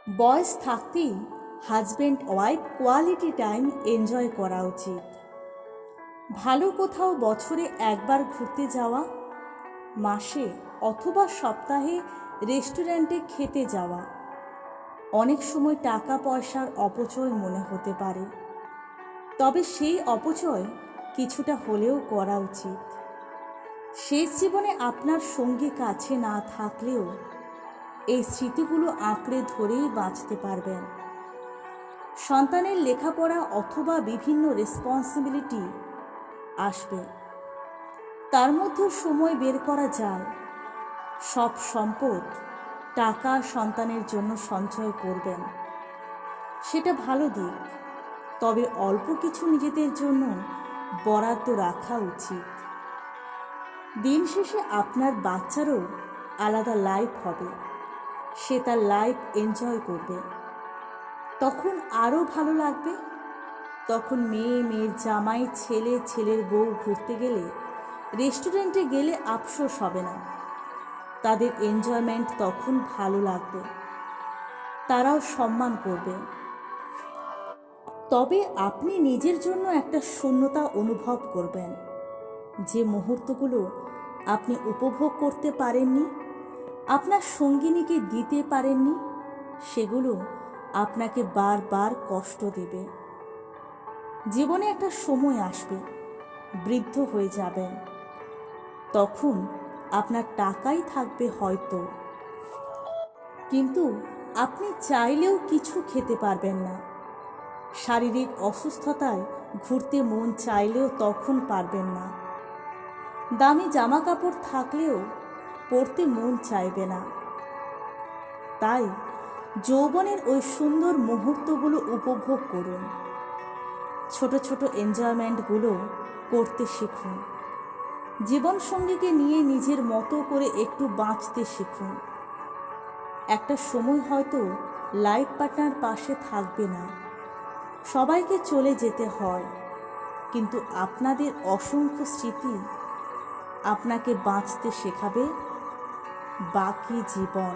বয়স থাকতেই husband wife quality time enjoy করা উচিত। ভালো কোথাও বছরে একবার ঘুরতে যাওয়া, মাসে অথবা সপ্তাহে রেস্টুরেন্টে খেতে যাওয়া। অনেক সময় টাকা পয়সার অপচয় মনে হতে পারে, তবে সেই অপচয় কিছুটা হলেও করা উচিত। শেষ জীবনে আপনার সঙ্গী কাছে না থাকলেও এই স্মৃতিগুলো আঁকড়ে ধরেই বাঁচতে পারবেন। সন্তানের লেখাপড়া অথবা বিভিন্ন রেসপন্সিবিলিটি আসবে, তার মধ্যেও সময় বের করা যায়। সব সম্পদ, টাকা সন্তানের জন্য সঞ্চয় করবেন, সেটা ভালো দিক, তবে অল্প কিছু নিজেদের জন্য বরাদ্দ রাখা উচিত। দিন শেষে আপনার বাচ্চারও আলাদা লাইফ হবে, সে তার লাইফ এনজয় করবে, তখন আরও ভালো লাগবে। তখন মেয়ে মেয়ের জামাই, ছেলে ছেলের বউ ঘুরতে গেলে, রেস্টুরেন্টে গেলে আফসোস হবে না। তাদের এনজয়মেন্ট তখন ভালো লাগবে, তারাও সম্মান করবে। তবে আপনি নিজের জন্য একটা শূন্যতা অনুভব করবেন। যে মুহূর্তগুলো আপনি উপভোগ করতে পারেননি, আপনার সঙ্গিনীকে দিতে পারেননি, সেগুলো আপনাকে বারবার কষ্ট দেবে। জীবনে একটা সময় আসবে, বৃদ্ধ হয়ে যাবেন, তখন আপনার টাকাই থাকবে হয়তো, কিন্তু আপনি চাইলেও কিছু খেতে পারবেন না। শারীরিক অসুস্থতায় ঘুরতে মন চাইলেও তখন পারবেন না। দামি জামা কাপড় থাকলেও পরতে মন চাইবে না। তাই যৌবনের ওই সুন্দর মুহূর্তগুলো উপভোগ করুন। ছোট ছোট এনজয়মেন্টগুলো করতে শিখুন। জীবনসঙ্গীকে নিয়ে নিজের মতো করে একটু বাঁচতে শিখুন। একটা সময় হয়তো লাইফ পার্টনার পাশে থাকবে না, সবাইকে চলে যেতে হয়, কিন্তু আপনাদের অসংখ্য স্মৃতি আপনাকে বাঁচতে শেখাবে বাকি জীবন।